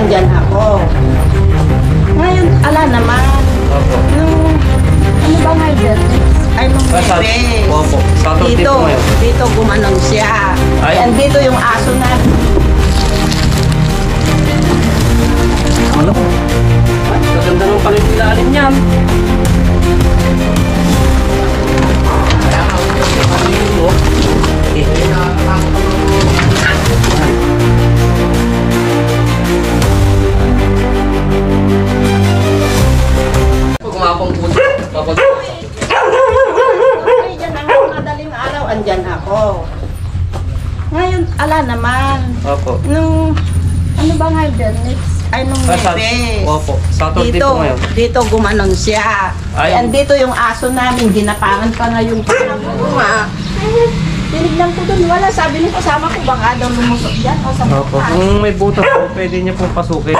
andyan ako. Ngayon, ala naman. Opo. Nung, ano ba nga yun? Ay, nung bebe. Opo. Saturday Dito, po ngayon. dito gumanong siya. Ay. Ayan, dito yung aso na. Ano? Maganda nung palipilalim niyan. Gumapang po. Ay, dyan ang madaling araw, andyan ako. Ngayon, ala naman. Opo. Nung, ano ba nga yun? Ay, nung bebe. Opo. Saturday Dito, po ngayon. dito gumanong siya. Ay. Ayan, dito yung aso namin, ginapangan pa nga yung pangamunga. Tinignan ko dun, wala. Sabi ng kasama ko, baka daw lumusot dyan o sa Opo. bukas. Kung may butas po, pwede niya pong pasukin.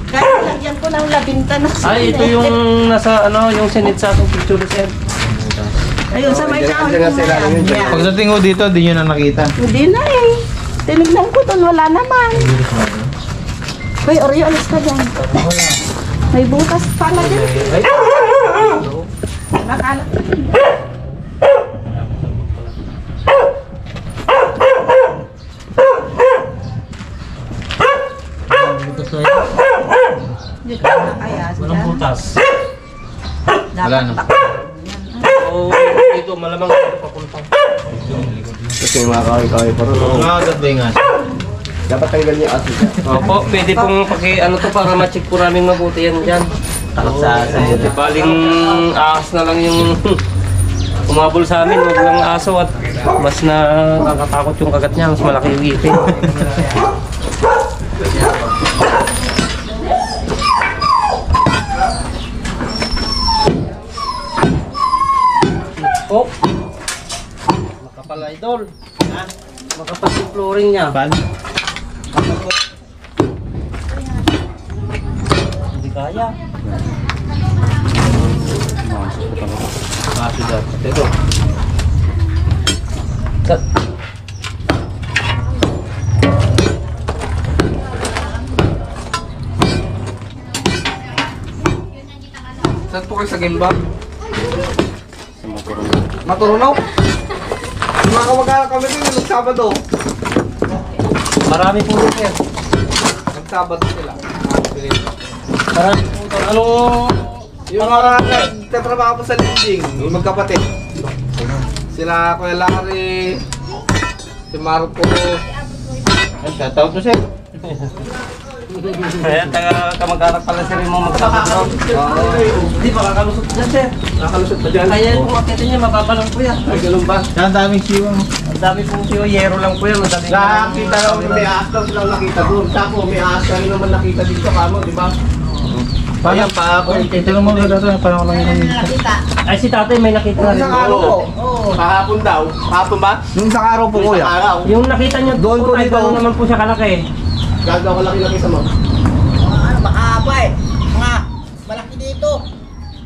Kaya lagyan ko ng labinta na Ay, ito yung nasa, ano, yung sinit sa aking picture sir. Ayun, sa may kahoy Andyan ko na sila, yan. andyan. Yan. Pagdating ko dito, di nyo na nakita. Hindi na eh. Tinignan ko dun, wala naman. Hoy, Oreo, alis ka dyan. May butas pala din. Nakala. Dito na kaya Walang sila. butas. Wala na. So, dito malamang papunta. Kasi yung mga kaway-kaway pa rin. Mga nga. Dapat tanggal niya aso siya. Opo, pwede pong ano to para ma-check po namin mabuti yan dyan. Takot sa Di baling ahas na lang yung umabol sa amin, huwag lang aso at mas nakakatakot yung kagat niya, mas malaki yung ngipin. Oh! Makapal idol. Makapal yung flooring niya. Ban? Hindi kaya. Kaso dati. Ito. Cut. Saan po kayo sa Gimbab? Maturunaw? Yung mga kamag-anak kami din, nagsabado. Marami po rin yan. Nagsabado sila. Marami po ito. Anong... Yung mga nagtatrabaho po sa lending, yung magkapatid. Sila Kuya Larry, si Marco. Ay, shoutout to sir. Kaya taga kamag-anak pala sila yung mga magsabado. Hindi, baka kalusot dyan sir. Nakalusot pa dyan. Kaya yung makita niya, mababalong po yan. Ay, ganun ba? Ang daming siwang. Ang dami pong siyo, yero lang po yan. Madali Nakita daw, may ahas daw silang nakita doon. Tapos may ahas kami naman nakita dito kamo, di ba? Ayan, paapon. Ito lang mga dito. Parang lang yung Ay, si tatay may nakita na rin. Isang araw po. Kahapon daw. Kahapon ba? Nung isang araw po Isang kuya. araw. Yung nakita niyo Doon ko po tayo, dito. gano'n naman po siya kalaki. Gagawa ko laki-laki sa mo. Mahaba eh. Mga malaki dito.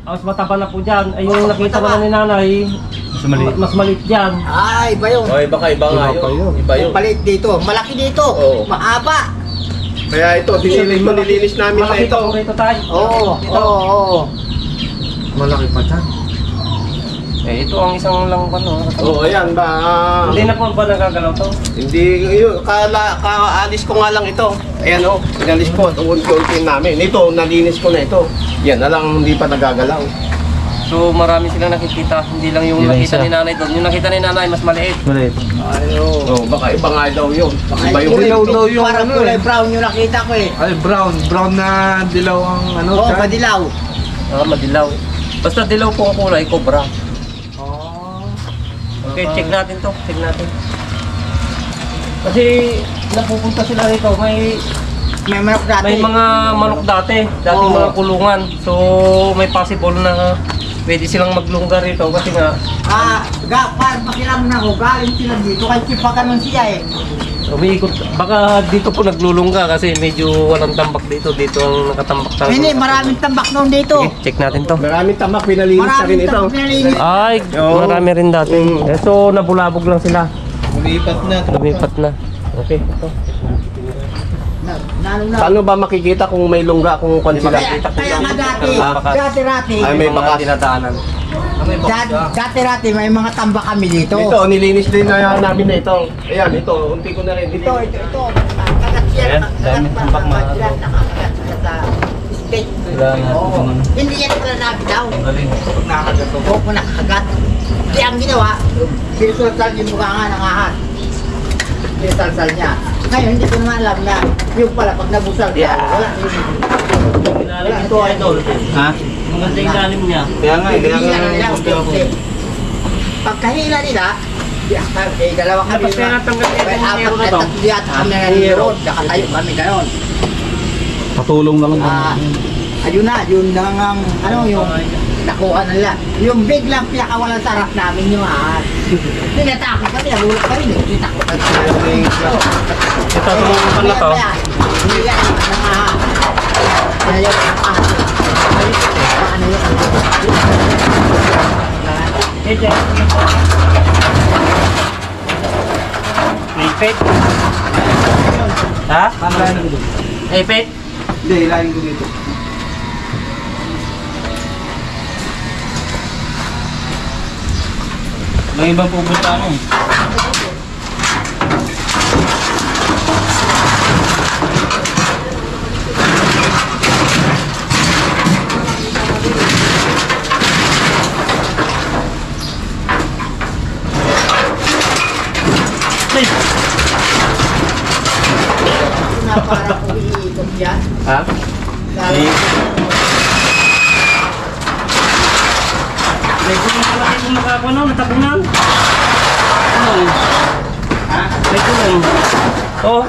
Mas mataba na po dyan. Ay, yung nakita ko na ni nanay, Mas maliit. mas maliit dyan. Ay, iba yun. Oy, baka iba nga yun. Iba yun. Palit dito. Malaki dito. Oo. Mahaba. Kaya ito, nililinis namin na Malaki ito. po rito tayo. Oo. Oo. Malaki pa dyan. Eh, ito ang isang lang pa, no? Oo, ayan ba? Hindi na po ba nagagalaw to? Hindi, yun, kaalis ko nga lang ito. Ayan o, inalis ko, unti-unti namin. Ito, nalinis ko na ito. Yan na lang, hindi pa nagagalaw. So, marami silang nakikita. Hindi lang yung Hindi lang nakita isa. ni nanay doon. Yung nakita ni nanay, mas maliit. Maliit. Oo, baka iba nga daw yun. Iba yung Dilaw daw yung Parang ano kulay eh. brown yung nakita ko eh. Ay, brown. Brown na dilaw ang ano. Oo, dyan. madilaw. Ah, madilaw. Basta dilaw po ang kulay, cobra. Okay, check natin to. Check natin. Kasi napupunta sila rito, may May manok dati. may mga manok dati, dating Oo. mga kulungan. So may possible na pwede silang maglungga rito kasi nga Par pakiram na ako. Galing sila dito. Kay Kipagan siya eh. umiikot. Baka dito po naglulungga kasi medyo walang tambak dito. Dito ang nakatambak talaga. Hindi, maraming tambak noon dito. Sige, check natin to. Maraming tamak, pinalinis na rin Maraming ito. tambak pinalinis. Ay, Oo. marami rin dati. Eh, so nabulabog lang sila. Lumipat na. Lumipat na. Okay, ito. Paano ba makikita kung may lungga kung kwan sila? Kaya nga dati, Ah. dati-rati, Ay, may bakas. dinadaanan. dati-rati may mga tamba kami dito. Ito, nilinis din na namin na ito. Ayan, ito, unti ko na rin. Ito. Kagat siya. Ayan, dami tambak mga ito. Nakakagat sa state. Oo. Hindi yan pala nabitaw. Oo, kung nakakagat. Hindi ang ginawa, sinusulsal yung mukha nga ng ahas. Sinusulsal niya. Ngayon, hindi ko naman alam na yung pala pag nabusal siya, wala Ilalim ito, idol. Ha? Maganda yung ilalim niya. Kaya nga, kaya Hila na nila, nga. unti-unti. Pagkahila nila, dalawa kami. Tapos kaya natanggal niya May yung apat hero na na to. tatlo yata kami na niliro. Nakatayo kami gayon. Patulong na lang. Ayun na, yun lang ang, ano yung nakuha nila. Yung biglang pinakawalan sa harap namin yung ahas. Tinatakot kami, nalulak kami, nagtitakot kami. Ito, tumutupan na to. Hindi yan, ng ahas. Kaya yung ahas. Paano yun? May pet. Ha? May pet. Hindi, ilahin ko dito. May ibang pupunta ano eh. Na parang umiikot yan. Ha? May gulong pala kayo kung makakuha natapunan. Ano? Ha? May gulong. Oh.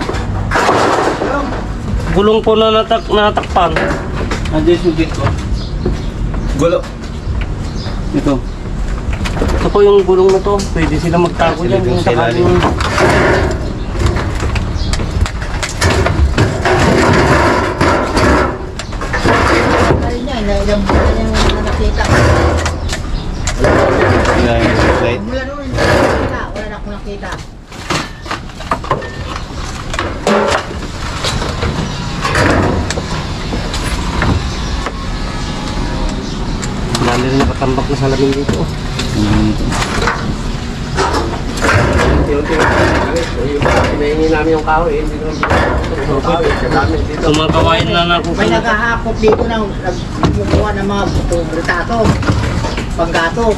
Gulong po na natakpan. Andiyan yung gate ko. Gulo. Ito. Ito po yung gulong na to. Pwede sila magtago dyan. Yung sakaling... Ayun niya, ilang buwan na yung nakita. Ilahin ko sa side. Mula noon, hindi ko nakita. Wala na akong nakita. Dami rin nakatambak na salamin dito. Unti-unti. Hinahingi namin yung kahoy. Hindi naman yung kahoy. Kadami dito. Yung mga kawain na May nakukuha. naghahakot dito ng nagmumuha ng mga britato. Panggatong.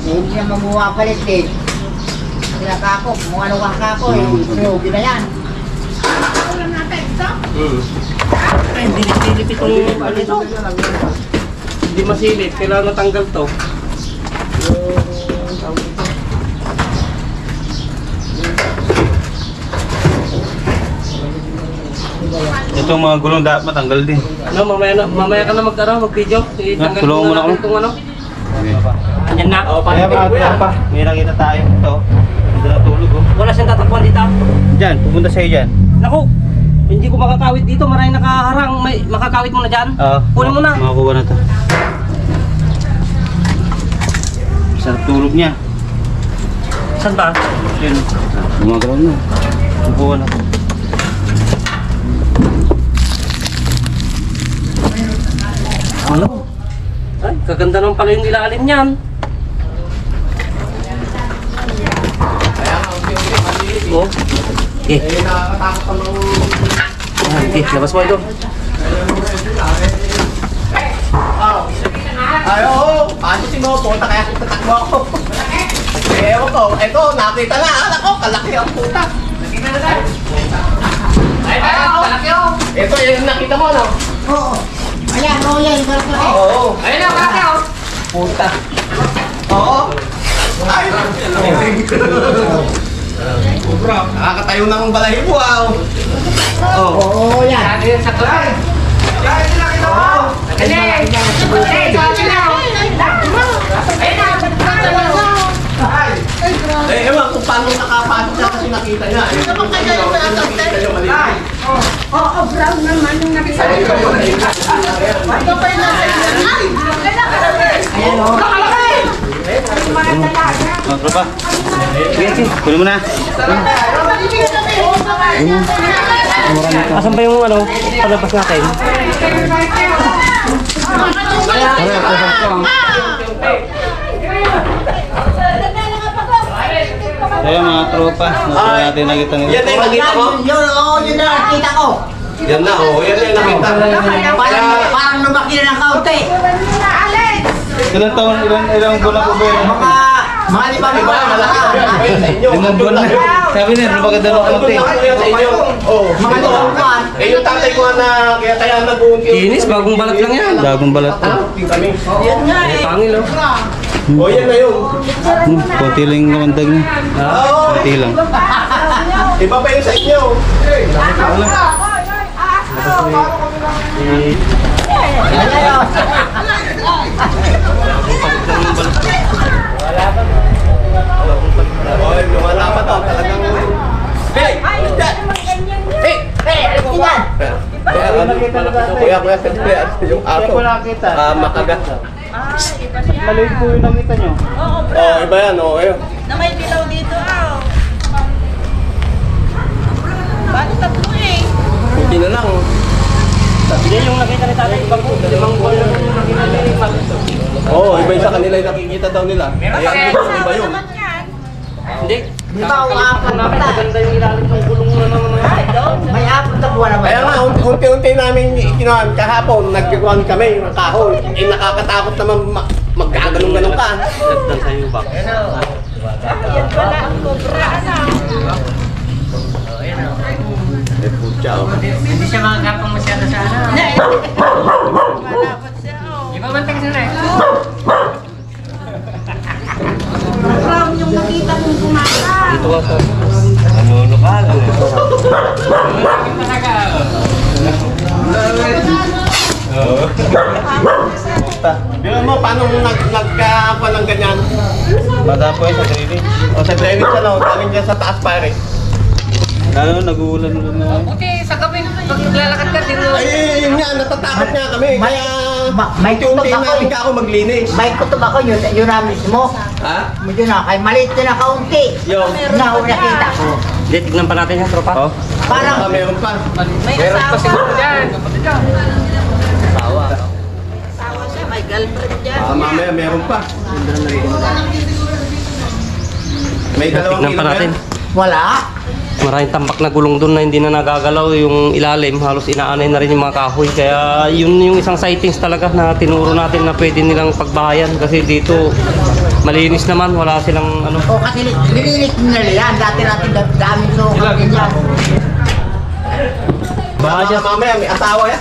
Hindi niya mamuha palit eh. Sinakakok, mga anong kakako eh. Sinugi na yan. Ay, dilip-dilip itong ano ito. Hindi masilip. Kailangan natanggal to. Ito mga gulong dapat matanggal din. No, mamaya ka na mag-video. Itanggal tulungan mo na natin ako. itong ano. Andyan na. Kaya pa. May nakita tayo. Ito. Hindi na tulog oh. Wala siyang tatakbuhan dito. Diyan, pupunta sa'yo dyan. Naku, hindi ko makakawit dito. Maraming nakaharang. May makakawit mo na dyan. Kunin mo na. Makakuha na to. Sarap tulog niya. Saan ba? Yun. Gumagalaw na. Kukuha na to. Ano? Ay, kaganda naman pala yung ilalim niyan. Kaya nga, unti-unti. Maliit. Oh. Okay. Eh, nakakatakot pa ng... Okay, labas mo ito. Ay, oo. Paano si Mo? Punta kaya kung tatakbo ako. Eh, ewan ko. Ito, nakita na. Anak ko, kalaki ang puta. Nakita na tayo. Ay, kalaki ako. Ito, yung nakita mo, no? Oo. Ayan, oo yan. Kalaki. Oo. Ayun na, kalaki ako. Puta. Oo. Ay, nakakatayo na ng balahibo, ah. Oo yan. Saklay. Eh, ewan kung paano nakapasok siya kasi nakita niya. Eh, nakita niya maliit. Oo, brown naman yung nakita. Ayan o. Mga tropa. Sige, sige. Kunin mo na. Ano ba? Asan ba yung ano, palabas natin? Ayun mga tropa, natin nakita nila. Yan na yung nakita ko. Yun na nakita ko. Yan na, yan na yung nakita. Parang lumaki na ng kaunti. Ilang taon, ilang buwan po ba yun? Mga limang Iba, malaki na yan. Iba yun sa inyo. Limang buwan na. Sabi niya, lumagad na ng konti. Sa inyo. Oh. Mga limang buwan. Eh, yung tatay ko na kaya nag-uunti. Kinis, bagong balat lang yan. Bagong balat po. Kami. Yan nga Ay, eh. pangil oh. Oh, yan na yun. Konti lang yung kamandag niya. Konti lang. Iba pa yun sa inyo. Oh, wala pa to. Talagang... Hey! Hey! Kuya, kuya, yung aso. Makagat. Maliit po yung nakita nyo. Oh, iba yan, oh. Ayun. Na may dilaw dito, Bakit tatlo eh? Puti na lang. Yan yung nakita ni tatay, ibang po. Limang buwan lang yung nakita ni Oo, iba yung sa kanila yung nakikita daw nila. Ayan, iba yun. Hindi. Di ba ang apat na pala? Maganda yung ilalim ng gulong na naman. May apat na buwan naman. Kaya nga, unti-unti namin kinuhan kahapon, nagkikuhan kami ng kahoy. Eh, nakakatakot naman magkaganong-ganong ka. Lagdan sa'yo ba? Yan pala ang cobra, Eh, putya, oh. Hindi siya makakapang masyado sa ano. Malapot siya, Ibabantay ka sila eh. Brown yung nakita mong kumaka. Dito ako. Nanuno ka lang. Bilang mo, paano nagkakuha ng ganyan? Bata po yun sa drainage. O sa drainage, ano, galing dyan sa taas pare. Lalo nag-uulan na. Buti sa gabi, pag naglalakad ka, dito. Ay, yun nga, natatakot nga kami. Kaya, may unti-unti kutob ako namin eh. ka ako maglinis. May kutob ako yun na mismo. Ha? Medyo na, kay maliit din na kaunti. Yung, Na nakita ko. Hindi, tignan pa natin yung tropa. Oh. Parang meron pa. May asawa. dyan. Asawa siya, may girlfriend dyan. Mamaya meron pa. May dalawang Tignan pa kilo natin. yan. wala. Maraming tambak na gulong doon na hindi na nagagalaw yung ilalim. Halos inaanay na rin yung mga kahoy. Kaya yun yung isang sightings talaga na tinuro natin na pwede nilang pagbahayan. Kasi dito malinis naman. Wala silang ano. O kasi nilinis nila yan. Dati natin daming so kami yan. Baka mamaya may asawa yan.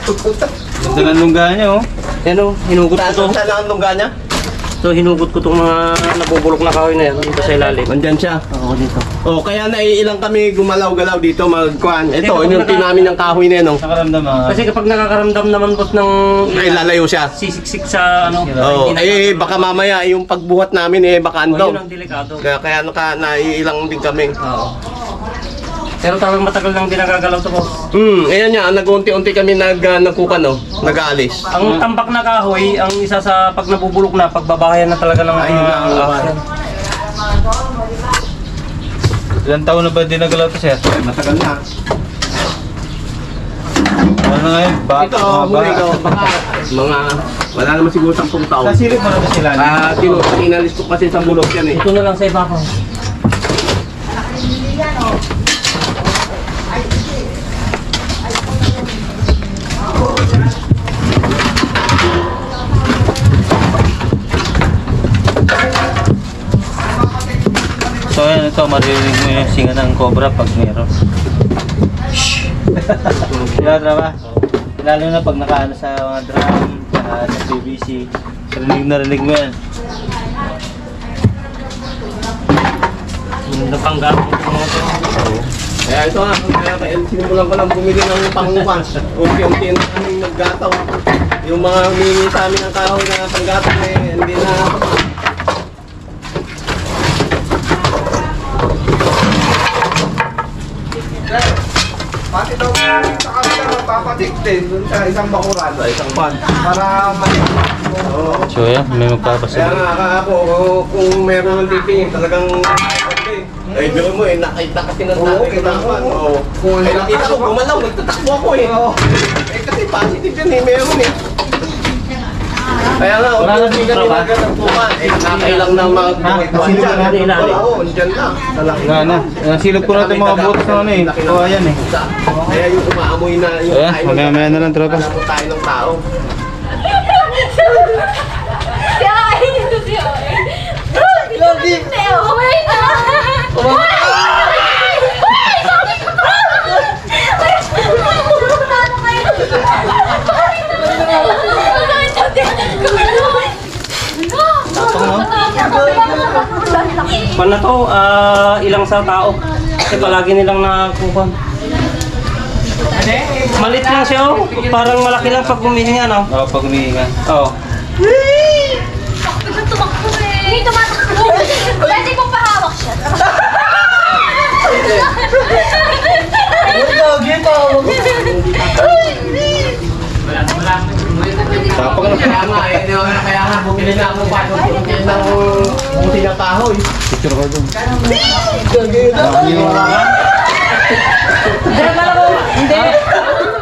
Ganda ng lungga niya oh. Yan o, hinugot ko to. Saan ang lungga niya? So hinugot ko itong mga nabubulok na kahoy na yan dito sa ilalim. Nandyan siya. Oo, dito. Oh, kaya naiilang kami gumalaw-galaw dito magkuhan. Ito, kapag inunti namin ng kahoy na yun. Oh. Nakaramdam ah. Kasi kapag nakakaramdam naman boss ng Ay, lalayo siya. sisiksik sa ano. Oh, hindi na- baka mamaya yung pagbuhat namin baka Oh, yun andog. ang delikado. Kaya naiilang din kami. Oo. Pero talagang matagal nang di nagagalaw to boss. Ayan nga, nag-unti-unti kami nagkukan, no? Nag-aalis. Ang tambak na kahoy, ang isa sa pag nabubulok na, pagbabahayan na talaga ng Ayun na ang laban. Ilang taon na ba din nagalaw to sir? Matagal na. Ano na ngayon? Ito, muli ko. Wala naman siguro 10 taon. Nasilip mo na ba sila? Inalis ko kasi sa bulok yan Ito na lang sa iba ko. So yan ito, maririnig mo yung singa ng cobra pag meron. Diba, drama? Lalo na pag nakaano sa mga drum, sa PVC. Rinig mo yan. Napanggap ko itong mga to. Kaya ito nga, kaya sinimulan ko lang bumili ng pangukan. Unti-unti na kami naggataw. Yung mga humingi sa amin ng kahoy na panggataw hindi na. Pati daw sa kanila magpapatik din dun sa isang bakuran. Sa isang pan. Para So yan, may magpapasal. Kaya nga ako, kung meron ng titingin, talagang okay. Eh, gawin mo eh, nakita kasi ng dami ko naman. Eh, nakita ko, gumalaw, nagtatakbo ako eh. Eh, kasi positive yun eh, meron eh. Kaya nga, Wala na hindi ka dito ba? nilagan ng tuman. Eh, nakakailang na mag-tuwan Silip dyan. na din natin. Oo, andyan lang. Wala na. Silip ko natin mga butas na ano eh. O, ayan eh. Kaya yung umaamoy na yung Ayan, kain mamaya-maya na lang, tropa. Alam mo tayo ng tao. Kaya kain ito siya. Lodi! Wait! Paano to? Ilang sa tao? Kasi palagi nilang nakakuha. Malit lang siya oh. Parang malaki lang pag humihinga no? Oo, pag umihinga. Oo. Biglang tumakbo eh. Hindi tumatakbo. Pwede kong pahawak siya. Tapang na. Kaya nga, bumili na ako pa ng buti na kahoy. Picture ko doon.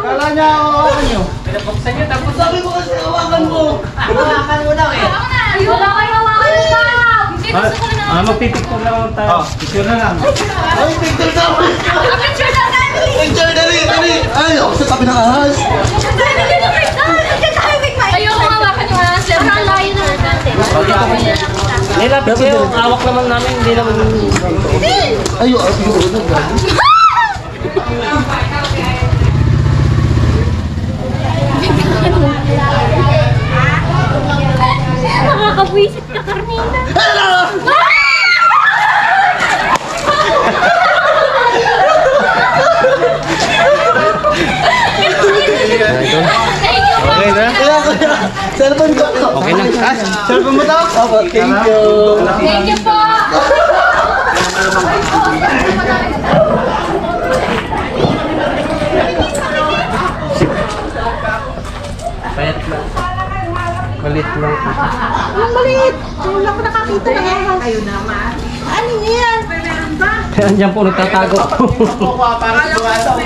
Kala niya hawakan nyo. Pinapuksan nyo tapos sabi mo kasi hawakan mo. Hawakan mo daw eh. Wala kayo hawakan yung tao. Hindi gusto ko na. Magpipicture lang tayo. Picture na lang. Ay, picture daw. Picture na natin. Picture, dali, dali. Ay, ako sa tabi ng ahas. Ayoko hawakan yung ahas. Parang layo na natin. Nilapit kayo. Awak naman namin. Hindi naman. Ay, ayun. Nakakabwisit ka, Carmina. Okay na? Cellphone ko. Okay na. Cellphone mo daw? Opo, thank you. Thank you po. Payat lang. Malit lang. Ang maliit. Wala ko nakakita ng ahas. Ayun naman. Ano yan? Meron ba? Kaya andyan po nagtatago. Para sa